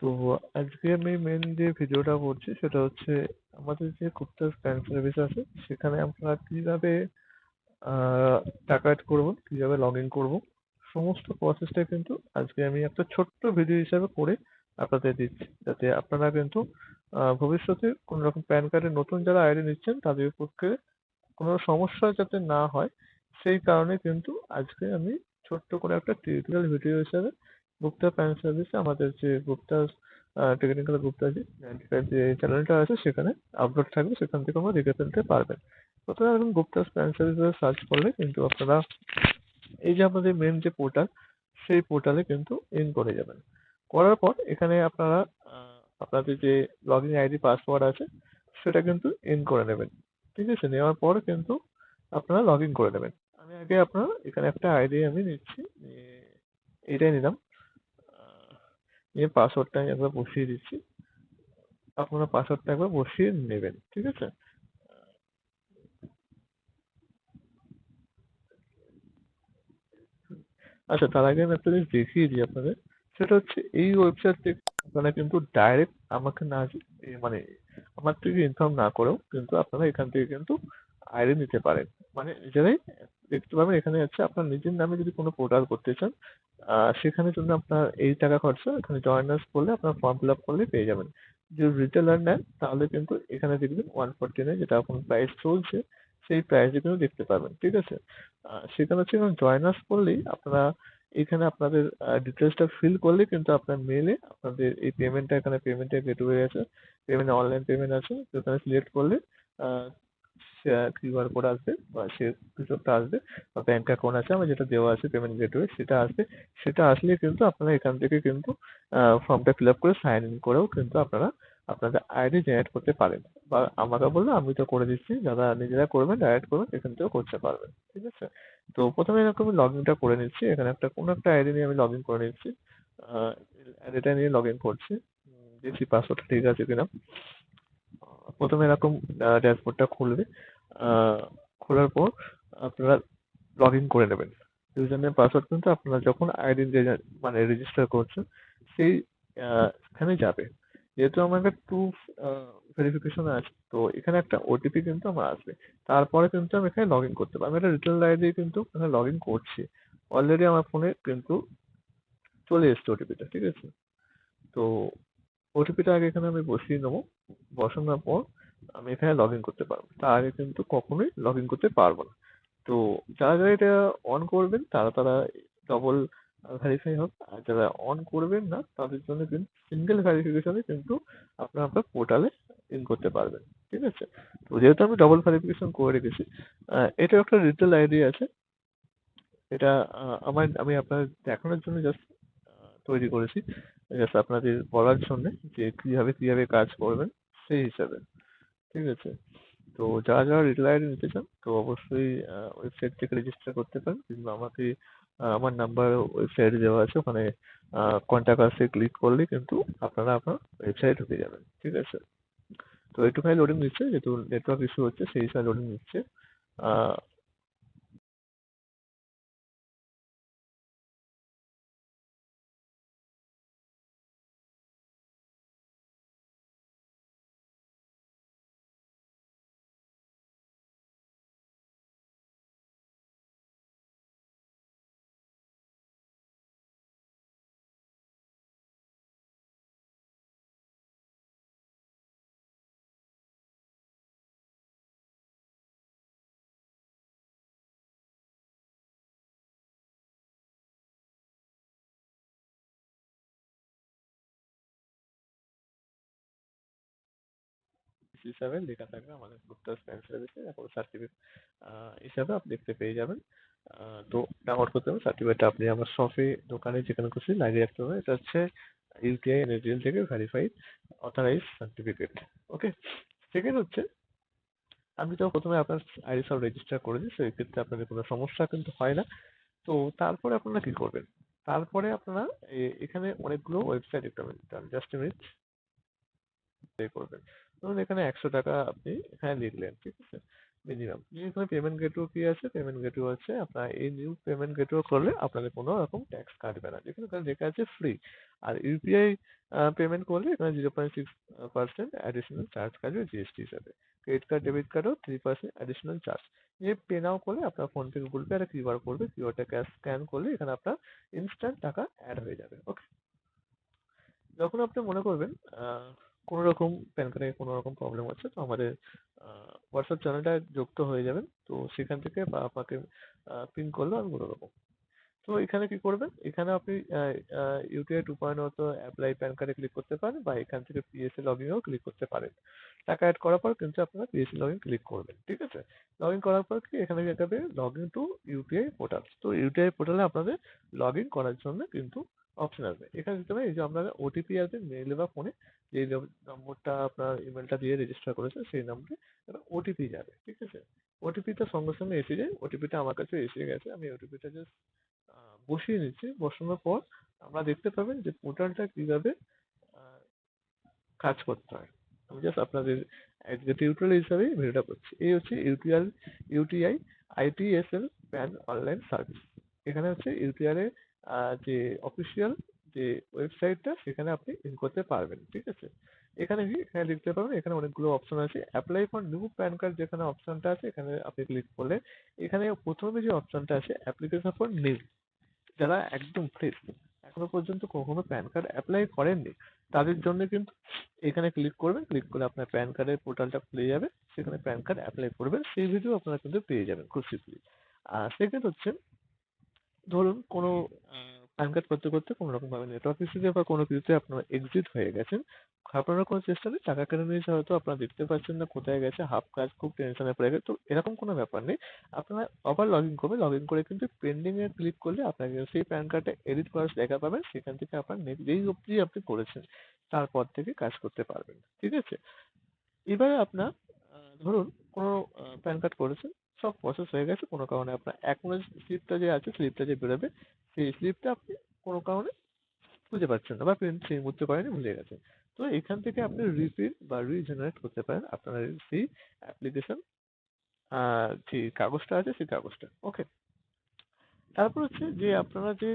তো আজকে আমি মেন যে ভিডিওটা করছি সেটা হচ্ছে আমাদের যে গুপ্তাস ব্যাংক সার্ভিস আছে সেখানে আমরা কিভাবে টাকা অ্যাড করবো, কিভাবে লগ ইন করবো, সমস্ত প্রসেসটা কিন্তু আজকে আমি একটা ছোট্ট ভিডিও হিসাবে করে আপনাদের দিচ্ছি, যাতে আপনারা কিন্তু ভবিষ্যতে কোনো রকম প্যান কার্ডের নতুন যারা আইডি নিচ্ছেন তাদের পক্ষে কোনো সমস্যা যাতে না হয়, সেই কারণে কিন্তু আজকে আমি ছোট্ট করে একটা টিউটোরিয়াল ভিডিও হিসেবে গুপ্তা প্যান সার্ভিসে আমাদের যে গুপ্তা টেকনিক্যাল গুপ্তা যে চ্যানেলটা আছে সেখানে আপলোড থাকবে, সেখান থেকে আমরা দেখে ফেলতে পারবেন। প্রথমে এখন গুপ্তা প্যান সার্ভিস সার্চ করলে কিন্তু আপনারা এই যে আমাদের মেন যে পোর্টাল, সেই পোর্টালে কিন্তু ইন করে যাবেন। করার পর এখানে আপনারা আপনাদের যে লগ ইন আইডি পাসওয়ার্ড আছে সেটা কিন্তু ইন করে নেবেন। ঠিক আছে? নেওয়ার পর কিন্তু আপনারা লগ ইন করে নেবেন। আমি আগে আপনার এখানে একটা আইডি আমি নিচ্ছি, এইটাই নিলাম। আহ, নিয়ে পাসওয়ার্ডটা আমি একবার বসিয়ে দিচ্ছি। আপনারা পাসওয়ার্ডটা একবার বসিয়ে নেবেন। ঠিক আছে? আচ্ছা, তার আগে আমি একটা জিনিস দেখিয়ে দিই আপনাদের। সেটা হচ্ছে এই ওয়েবসাইট থেকে আপনারা কিন্তু ডাইরেক্ট আমাকে না মানে আমার থেকে ইনফর্ম না করেও কিন্তু আপনারা এখান থেকে কিন্তু আইডি নিতে পারেন। মানে নিজেরাই দেখতে পাবেন এখানে আছে আপনার নিজের নামে যদি কোনো পোর্টাল করতে চান, সেখানে জন্য আপনার এই টাকা খরচা, এখানে জয়েনার্স করলে আপনার ফর্ম ফিল আপ করলে পেয়ে যাবেন। যদি রিটেলার নেন তাহলে কিন্তু এখানে দেখবেন 149 যেটা এখন প্রাইস চলছে, সেই প্রাইসে কিন্তু দেখতে পারবেন। ঠিক আছে? সেখানে হচ্ছে জয়েনার্স করলেই আপনারা এখানে আপনাদের ডিটেলসটা ফিল করলে কিন্তু আপনার মেইলে আপনাদের এই পেমেন্টটা, এখানে পেমেন্টের গেটওয়ে আছে, পেমেন্ট অনলাইন পেমেন্ট আছে, তো এখানে সিলেক্ট করলে কিউআর কোড আসবে বা সে কিছু একটা আসবে, বা ব্যাংক অ্যাকাউন্ট আছে আমার যেটা দেওয়া আছে পেমেন্ট গেটওয়ে সেটা আসবে। সেটা আসলে কিন্তু আপনারা এখান থেকে কিন্তু ফর্মটা ফিল আপ করে সাইন ইন করেও কিন্তু আপনারা আপনাদের আইডি জেনারেট করতে পারেন, বা আমাকে বললে আমি তো করে দিচ্ছি, যারা নিজেরা করবেন ডাইরেক্ট করবেন এখান থেকেও করতে পারবেন। ঠিক আছে? তো প্রথমে এরকম আমি লগ ইনটা করে নিচ্ছি, এখানে একটা কোনো একটা আইডি নিয়ে আমি লগ ইন করে নিচ্ছি। আইডিটা নিয়ে লগ ইন করছি, দেখছি পাসওয়ার্ডটা ঠিক আছে কিনা। প্রথমে এরকম ড্যাশবোর্ডটা খুলবে। আহ, খোলার পর আপনারা লগ ইন করে নেবেন। ইউজার নেম পাসওয়ার্ড কিন্তু আপনারা যখন আইডি মানে রেজিস্টার করছেন সেই এখানে যাবে। যেহেতু আমার একটা টু ভেরিফিকেশন আছে, তো এখানে একটা ওটিপি কিন্তু আমার আসবে। তারপরে কিন্তু আমি এখানে লগ ইন করতে পারবো। আমি একটা রিটেল আইডি কিন্তু এখানে লগ ইন করছি। অলরেডি আমার ফোনে কিন্তু চলে এসছে ওটিপিটা। ঠিক আছে? তো ওটিপিটা আগে এখানে আমি বসিয়ে নেবো। বসানোর পর আমি এখানে লগ ইন করতে পারবো। তার আগে কিন্তু কখনোই লগ ইন করতে পারবো না। তো যারা যারা এটা অন করবেন তারা তারা ডবল ভেরিফাই হবে, আর যারা অন করবেন না তাদের জন্য কিন্তু সিঙ্গেল ভেরিফিকেশনে কিন্তু আপনারা আপনার পোর্টালে ইন করতে পারবেন। ঠিক আছে? তো যেহেতু আমি ডবল ভেরিফিকেশন করে রেখেছি, এটা একটা রিটেল আইডি আছে। এটা আমি আপনাদের দেখানোর জন্য জাস্ট তৈরি করেছি, জাস্ট আপনাদের বলার জন্য যে কিভাবে কিভাবে কাজ করবেন সেই হিসাবে। ঠিক আছে? তো যারা যারা রিটেল আইডি নিতে চান তো অবশ্যই ওয়েবসাইট থেকে রেজিস্টার করতে পারেন, কিংবা আমাকে আমার নাম্বার ওয়েবসাইটে দেওয়া আছে, ওখানে কন্ট্যাক্ট আসে ক্লিক করলে কিন্তু আপনারা আপনার ওয়েবসাইটে ঢুকে যাবেন। ঠিক আছে? তো একটুখানি লোডিং নিচ্ছে, যেহেতু নেটওয়ার্ক ইস্যু হচ্ছে সেই হিসাবে লোডিং নিচ্ছে। আহ, হিসাবে লেখা থাকবে আমাদের গুপ্তা স্প্যাম সার্ভিসে এখন সার্টিফিকেট হিসাবে আপনি দেখতে পেয়ে যাবেন। তো ডাউনলোড করতে হবে সার্টিফিকেটটা, আপনি আমার শপে দোকানে যেখানে খুশি লাগিয়ে রাখতে হবে। এটা হচ্ছে ইউটিআই এনএসডিএল থেকে ভেরিফাইড অথরাইজ সার্টিফিকেট। ওকে? সেকেন্ড হচ্ছে, আমি তো প্রথমে আপনার আইডি সব রেজিস্টার করে দিই, সেই ক্ষেত্রে আপনাদের কোনো সমস্যা কিন্তু হয় না। তো তারপরে আপনারা কি করবেন? তারপরে আপনারা এখানে অনেকগুলো ওয়েবসাইট দেখতে পাবেন, জাস্ট মিনিট পে করবেন। ধরুন এখানে 100 টাকা আপনি এখানে লিখলেন। ঠিক আছে? মিনিমাম। এখানে পেমেন্ট গেটওয়ে কি আছে? পেমেন্ট গেটওয়ে আছে আপনার এই নিউ পেমেন্ট গেটওয়ে করলে আপনাদের কোনো রকম ট্যাক্স কাটবে না। যেখানে এখানে লেখা আছে ফ্রি। আর ইউপিআই পেমেন্ট করলে এখানে 0.6% অ্যাডিশনাল চার্জ কাটবে জিএসটি হিসাবে। ক্রেডিট কার্ড, ডেবিট কার্ডও 3% অ্যাডিশনাল চার্জ। পে নাও করলে আপনার ফোন পে, গুগল পে একটা কিউআর করবে। কিউআরটা স্ক্যান করলে এখানে আপনার ইনস্ট্যান্ট টাকা অ্যাড হয়ে যাবে। ওকে? যখন আপনি মনে করবেন কোনো রকম প্যান কার্ডে কোনো রকম প্রবলেম হচ্ছে, তো আমাদের হোয়াটসঅ্যাপ চ্যানেলটায় যুক্ত হয়ে যাবেন। তো সেখান থেকে বা আপনাকে পিং করলেও আমি বলে দেবো। তো এখানে কি করবেন? এখানে আপনি ইউটিআই 2.0 তো অ্যাপ্লাই প্যান কার্ডে ক্লিক করতে পারেন বা এখান থেকে পিএসএ লগইনেও ক্লিক করতে পারেন। টাকা অ্যাড করার পর কিন্তু আপনারা পিএসসি লগইন ক্লিক করবেন। ঠিক আছে? লগইন করার পর কি এখানে দেখাবে লগইন টু ইউটিআই পোর্টাল। তো ইউটিআই পোর্টালে আপনাদের লগইন করার জন্য কিন্তু অপশন আসবে। এখানে দিতে হবে এই যে আপনাদের ওটিপি আসবে মেইলে বা ফোনে, যে নম্বরটা আপনার ইমেলটা দিয়ে রেজিস্টার করেছেন সেই নম্বরে একটা ওটিপি যাবে। ঠিক আছে? ওটিপিটা সঙ্গে সঙ্গে এসে যায়। ওটিপিটা আমার কাছে এসে গেছে। আমি ওটিপিটা জাস্ট বসিয়ে নিচ্ছি। বসানোর পর আমরা দেখতে পাবেন যে পোর্টালটা কিভাবে আহ, কাজ করতে হয়। আমি জাস্ট আপনাদের আজকে টিউটোরিয়াল হিসাবে ভিডিওটা করছি। এই হচ্ছে ইউটিআই আইটিএসএল প্যান অনলাইন সার্ভিস। এখানে হচ্ছে ইউটিআর এর যে অফিসিয়াল যে ওয়েবসাইটটা সেখানে আপনি ইন করতে পারবেন। ঠিক আছে? এখানে কি এখানে দেখতে পাবেন এখানে অনেকগুলো অপশন আছে। Apply for new pan card যেখানে অপশনটা আছে এখানে আপনি ক্লিক করলে এখানে প্রথমে যে অপশনটা আছে অ্যাপ্লিকেশন ফর নিউ, যারা একদম ফ্রেশ, এখনো পর্যন্ত কখনো প্যান কার্ড অ্যাপ্লাই করেননি, তাদের জন্য কিন্তু এখানে ক্লিক করবেন। ক্লিক করে আপনার প্যান কার্ডের পোর্টালটা খুলে যাবে। সেখানে প্যান কার্ড অ্যাপ্লাই করবেন, সেই ভিডিও আপনারা কিন্তু পেয়ে যাবেন খুব শীঘ্রই। আর সেকেন্ড হচ্ছে, ধরুন কোনো প্যান কার্ড করতে করতে কোনো রকম ভাবে নেটওয়ার্ক ইস্যুতে বা কোনো কিছুতে আপনারা এক্সিট হয়ে গেছেন, আপনারা কোনো চেষ্টা নেই, টাকা কেটে নিয়েছে হয়তো আপনারা দেখতে পাচ্ছেন না কোথায় গেছে, হাফ কাজ খুব টেনশনে পড়ে গেছে, তো এরকম কোনো ব্যাপার নেই। আপনারা আবার লগ ইন করবেন, লগ ইন করে কিন্তু পেন্ডিং এ ক্লিক করলে আপনাকে সেই প্যান কার্ডটা এডিট করার জায়গা পাবেন, সেখান থেকে আপনার যেই অবধি আপনি করেছেন তারপর থেকে কাজ করতে পারবেন। ঠিক আছে? এবারে আপনার ধরুন কোনো প্যান কার্ড করেছেন, সব প্রসেস হয়ে গেছে, কোনো কারণে আপনার অ্যাকনোলেজ স্লিপটা যে আছে, স্লিপটা যে বেরোবে, সেই স্লিপটা আপনি কোনো কারণে খুঁজে পাচ্ছেন না বা প্রিন্ট সেই মুহূর্তে করেনি, ভুলে গেছেন। তো এখান থেকে আপনি রিপ্রিন্ট বা রিজেনারেট করতে পারেন আপনার সেই অ্যাপ্লিকেশন যে কাগজটা আছে সেই কাগজটা। ওকে? তারপর হচ্ছে যে আপনারা যে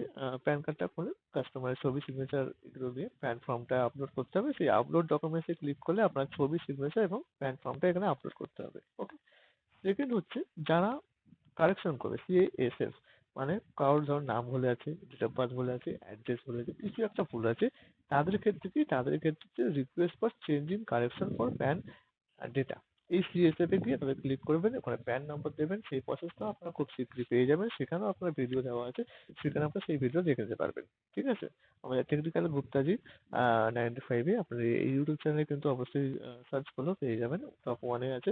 প্যান কার্ডটা খোলেন, কাস্টমারের ছবি, সিগনেচার এগুলো দিয়ে প্যান ফর্মটা আপলোড করতে হবে। সেই আপলোড ডকুমেন্টস এ ক্লিক করলে আপনার ছবি, সিগনেচার এবং প্যান ফর্মটা এখানে আপলোড করতে হবে। ওকে? সেকেন্ড হচ্ছে যারা কারেকশন করবে, সিএএসএস, মানে কারোর ধর নাম ভুলে আছে, ডেট অফ বার্থ ভুলে আছে, অ্যাড্রেস ভুলে আছে, কিছু একটা ভুল আছে, তাদের ক্ষেত্রে request for change in correction for pan data, এই সিএসএফ এ গিয়ে তাদের ক্লিক করবেন, ওখানে প্যান নম্বর দেবেন, সেই প্রসেসটা আপনারা খুব শীঘ্রই পেয়ে যাবেন। সেখানেও আপনার ভিডিও দেওয়া আছে, সেখানে আপনার সেই ভিডিও দেখে নিতে পারবেন। ঠিক আছে? আমাদের টেকনিক্যাল গুপ্তাজি 95 এ আপনার এই ইউটিউব চ্যানেলে কিন্তু অবশ্যই সার্চ করলেও পেয়ে যাবেন, টপ ওয়ানে আছে।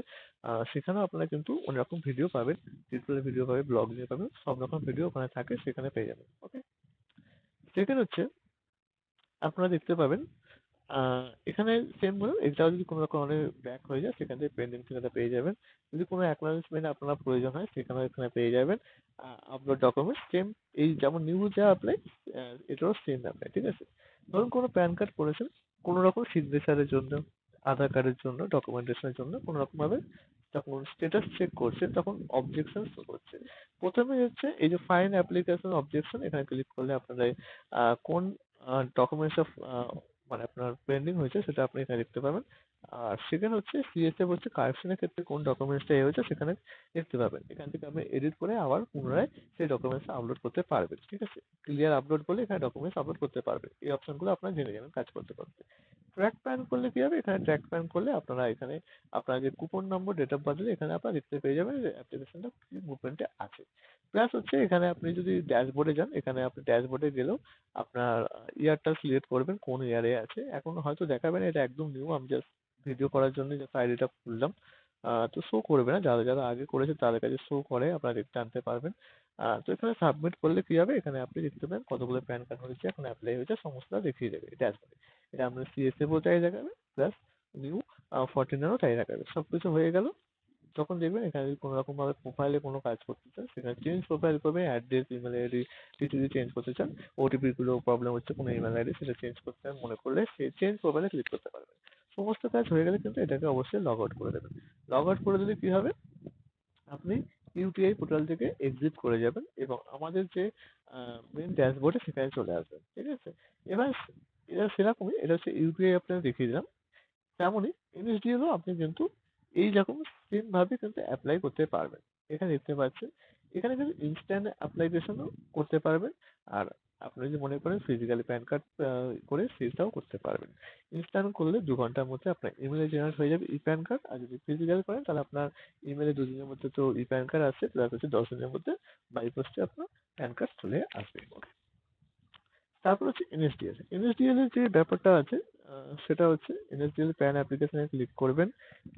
সেখানেও আপনারা কিন্তু অনেক রকম ভিডিও পাবেন, টিউটোরিয়াল ভিডিও পাবেন, ব্লগ নিয়ে পাবেন, সব রকম ভিডিও ওখানে থাকে, সেখানে পেয়ে যাবেন। ওকে? সেকেন্ড হচ্ছে আপনারা দেখতে পাবেন এখানে সেম বলুন, এটাও যদি কোনো কারণে ব্যাক হয়ে যায় সেখান থেকে পেন্ডিং ঠিকানা পেয়ে যাবেন। যদি কোনো অ্যাকনলেজমেন্ট আপনার প্রয়োজন হয় সেখানেও এখানে পেয়ে যাবেন। আপলোড ডকুমেন্টস সেম, এই যেমন নিউ যা অ্যাপ্লাই, এটাও সেম অ্যাপ্লাই। ঠিক আছে? ধরুন কোনো প্যান কার্ড করেছেন, কোনো রকম সিগনেচারের জন্য, আধার কার্ডের জন্য, ডকুমেন্টেশনের জন্য কোনো রকম ভাবে যখন স্ট্যাটাস চেক করছে তখন অবজেকশন শো করছে। প্রথমে হচ্ছে এই যে ফাইন অ্যাপ্লিকেশন অবজেকশন, এখানে ক্লিক করলে আপনারা কোন ডকুমেন্টস অফ মানে আপনার পেন্ডিং হয়েছে সেটা আপনি এখানে দেখতে পাবেন। আর সেকেন্ড হচ্ছে সিএসএফ হচ্ছে কারেকশনের ক্ষেত্রে কোন ডকুমেন্টসটা হয়েছে সেখানে দেখতে পাবেন। এখান থেকে আপনি এডিট করে আবার পুনরায় সেই ডকুমেন্টসটা আপলোড করতে পারবেন। ঠিক আছে? ক্লিয়ার আপলোড করলে এখানে ডকুমেন্টস আপলোড করতে পারবেন। এই অপশনগুলো আপনারা জেনে যাবেন কাজ করতে করতে। ট্র্যাক প্যান করলে কি হবে? এখানে ট্র্যাক প্যান করলে আপনারা এখানে আপনার যে coupon number, date of birth, এখানে আপনারা দেখতে পেয়ে যাবেন যে অ্যাপ্লিকেশনটা কি মুভমেন্টে আছে। প্লাস হচ্ছে এখানে আপনি যদি ড্যাশবোর্ডে যান, এখানে আপনি ড্যাশবোর্ডে গেলেও আপনার ইয়ারটা সিলেক্ট করবেন কোন ইয়ারে আছে। এখন হয়তো দেখাবে না, এটা একদম নিউ, আমি জাস্ট ভিডিও করার জন্য জাস্ট আইডিটা খুললাম। তো শো করবে না, যারা যারা আগে করেছে তাদের কাছে শো করে, আপনারা দেখতে আনতে পারবেন। তো এখানে সাবমিট করলে কি হবে? এখানে আপনি দেখতে পাবেন কতগুলো প্যান কার্ড হয়েছে, এখন অ্যাপ্লাই হয়েছে, সমস্তটা দেখিয়ে দেবে ড্যাশবোর্ডে। এটা আপনার সিএসএফও তাই দেখাবে, প্লাস নিউ 14 তাই দেখাবে। সবকিছু হয়ে গেল। যখন দেখবেন এখানে যদি কোনো রকম ভাবে প্রোফাইলে কোনো কাজ করতে চান, সেখানে চেঞ্জ প্রোফাইল করবে, অ্যাড্রেস, ইমেল আইডি কিছু যদি চেঞ্জ করতে চান, ওটিপি গুলো প্রবলেম হচ্ছে কোনো ইমেল আইডি, সেটা চেঞ্জ করতে চান মনে করলে সেই চেঞ্জ প্রোফাইলে ক্লিক করতে পারবেন। সমস্ত কাজ হয়ে গেলে কিন্তু এটাকে অবশ্যই লগ আউট করে দেবেন। লগ আউট করে দিলে কি হবে? আপনি ইউটিআই পোর্টাল থেকে এক্সিট করে যাবেন এবং আমাদের যে মেইন ড্যাশবোর্ডে সেখানে চলে আসবেন। ঠিক আছে? এবার এটা সেরকমই, এটা হচ্ছে ইউপিআই আপনাকে দেখিয়ে দিলাম। তেমনই এনএসডিএল ও আপনি কিন্তু এই রকম সেম ভাবে কিন্তু অ্যাপ্লাই করতে পারবেন। এখানে দেখতে পাচ্ছেন, এখানে কিন্তু ইনস্ট্যান্ট অ্যাপ্লিকেশনও করতে পারবেন। আর আপনি যদি মনে করেন ফিজিক্যালি প্যান কার্ড করে সেটাও করতে পারবেন। ইনস্ট্যান্ট করলে 2 ঘন্টার মধ্যে আপনার ইমেইলে জেনারেট হয়ে যাবে ই-প্যান কার্ড। আর যদি ফিজিক্যাল করেন তাহলে আপনার ইমেইলে 2 দিনের মধ্যে তো ই-প্যান কার্ড আসছে, প্লাস হচ্ছে 10 দিনের মধ্যে বাই পোস্টে আপনার প্যান কার্ড চলে আসবে। তারপর হচ্ছে এনএসডিএল। এনএসডিএল এর যে ব্যাপারটা আছে সেটা হচ্ছে এনএসডিএল প্যান অ্যাপ্লিকেশনে ক্লিক করবেন।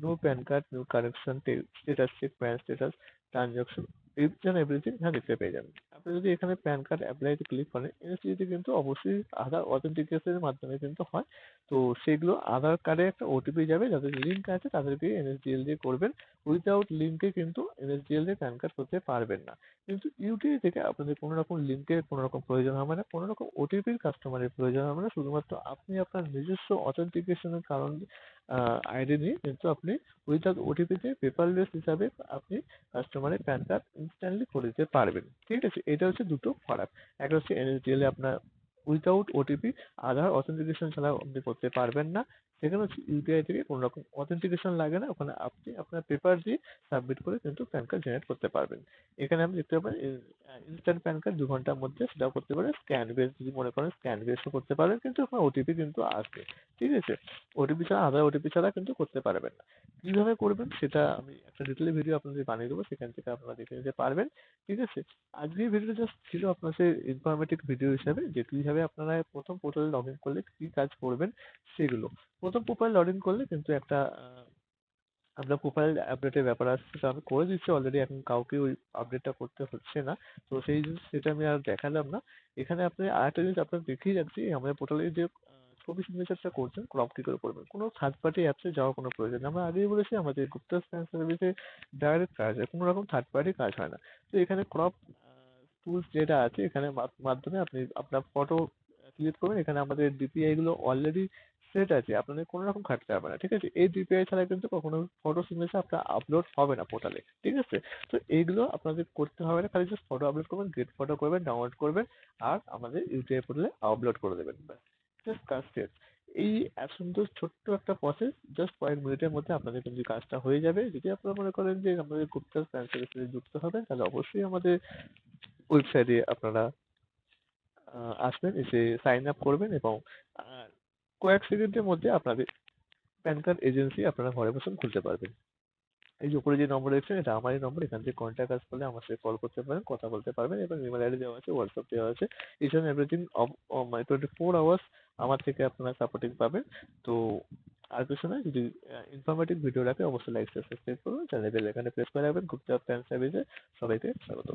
Know PAN card, know correction, status check, PAN status, transaction, each and everything এখানে দেখতে পেয়ে যাবেন। আপনি যদি এখানে প্যান কার্ড অ্যাপ্লাইতে ক্লিক করেন, এনএসডিএল কিন্তু অবশ্যই আধার অথেন্টিকেশনের মাধ্যমে কিন্তু হয়। তো সেগুলো আধার কার্ডে একটা ওটিপি যাবে, যাদের লিঙ্ক আছে তাদেরকে এনএসডিএল দিয়ে করবেন। উইদাউট লিঙ্কে কিন্তু এনএসডিএল দিয়ে প্যান কার্ড করতে পারবেন না। কিন্তু ইউটিআই থেকে আপনাদের কোনো রকম লিঙ্কের কোনো রকম প্রয়োজন হবে না, কোনো রকম ওটিপির কাস্টমারের প্রয়োজন হবে না। শুধুমাত্র আপনি আপনার নিজস্ব অথেন্টিকেশনের কারণ আইডি নিয়ে কিন্তু আপনি উইদাউট ওটিপিতে পেপারলেস হিসাবে আপনি কাস্টমারের প্যান কার্ড ইনস্ট্যান্টলি করে দিতে পারবেন। ঠিক আছে? এটা হচ্ছে দুটো ফারাক। একটা হচ্ছে এনএসডিএল এ আপনার উইদাউট ওটিপি আধার অথেন্টিকেশন ছাড়া আপনি করতে পারবেন না। সেখানে হচ্ছে ইউপিআই থেকে কোনো রকম অথেন্টিকেশন লাগে না। ওখানে আপনি আপনার পেপার দিয়ে সাবমিট করে কিন্তু প্যান কার্ড জেনারেট করতে পারবেন। এখানে আপনি দেখতে পাবেন ইনস্ট্যান্ট প্যান কার্ড 2 ঘন্টার মধ্যে সেটাও করতে পারেন। স্ক্যান বেস যদি মনে করেন স্ক্যান বেসও করতে পারেন, কিন্তু আপনার ওটিপি কিন্তু আসবে। ঠিক আছে? ওটিপি ছাড়া আধার ওটিপি ছাড়া কিন্তু করতে পারবেন না। কিভাবে করবেন সেটা আমি একটা ডিটেইল ভিডিও আপনাদের বানিয়ে দেবো, সেখান থেকে আপনারা দেখে নিতে পারবেন। ঠিক আছে? আজকের ভিডিওটা জাস্ট ছিল আপনাদের ইনফরমেটিভ ভিডিও হিসাবে, যে কিভাবে আপনারা প্রথম পোর্টালে লগ ইন করলে কি কাজ করবেন সেগুলো। প্রথম প্রোফাইল লগ ইন করলে কিন্তু একটা আপনার প্রোফাইল আপডেটের ব্যাপার আসছে, তো আমি করে দিচ্ছি অলরেডি, এখন কাউকে ওই আপডেটটা করতে হচ্ছে না। তো সেই জিনিস সেটা আমি আর দেখালাম না। এখানে আপনি আরেকটা জিনিস আপনার দেখিয়ে যাচ্ছি, আমাদের পোর্টালে যে ছবি সিগনেচারটা করছেন ক্রপ কি করে করবেন। কোনো থার্ড পার্টি অ্যাপসে যাওয়ার কোনো প্রয়োজন নেই। আমরা আগেই বলেছি আমাদের গুপ্তা স্ক্যান সার্ভিসে ডাইরেক্ট কাজ হয়, কোনো রকম থার্ড পার্টি কাজ হয় না। তো এখানে ক্রপ টুলস যেটা আছে এখানে মাধ্যমে আপনি আপনার ফটো ক্লিক করবেন। এখানে আমাদের ডিপিআই গুলো অলরেডি সেট আছে, আপনাদের কোনো রকম খাটতে হবে না। ঠিক আছে? এই ডিপিআই ছাড়া কিন্তু কখনো ফটো সিগনেচার আপনার আপলোড হবে না পোর্টালে। ঠিক আছে? তো এইগুলো আপনাদের করতে হবে না, খালি জাস্ট ফটো আপলোড করবেন, গেট ফটো করবেন, ডাউনলোড করবেন আর আমাদের ইউটিআই পোর্টালে আপলোড করে দেবেন। ব্যাস, জাস্ট কাজ শেষ। এই সুন্দর ছোট্ট একটা প্রসেস, জাস্ট কয়েক মিনিটের মধ্যে আপনাদের কিন্তু কাজটা হয়ে যাবে। যদি আপনারা মনে করেন যে আমাদের গুপ্তা ফ্যান সার্ভিসে যুক্ত হবেন, তাহলে অবশ্যই আমাদের ওয়েবসাইটে আপনারা আসবেন, এসে সাইন আপ করবেন এবং কয়েক সেকেন্ডের মধ্যে আপনাদের প্যান কার্ড এজেন্সি আপনারা ঘরে বসে খুলতে পারবেন। এই যে উপরে যে নম্বর দেখছেন এটা আমারই নম্বর, এখান থেকে কন্ট্যাক্ট আস করলে আমার সাথে কল করতে পারেন, কথা বলতে পারবেন এবং ইমেল আইডি দেওয়া আছে, হোয়াটসঅ্যাপ দেওয়া আছে। ইচ অ্যান্ড এভরিথিং মানে 24 আওয়ার্স আমার থেকে আপনারা সাপোর্টিং পাবেন। তো আর কিছু না, যদি ইনফরমেটিভ ভিডিও রাখে অবশ্যই লাইক শেয়ার সাবস্ক্রাইব করুন, চ্যানেল বেল আইকনে প্রেস করে রাখবেন। গুপ্তা ফ্যান সার্ভিসে সবাইকে স্বাগত।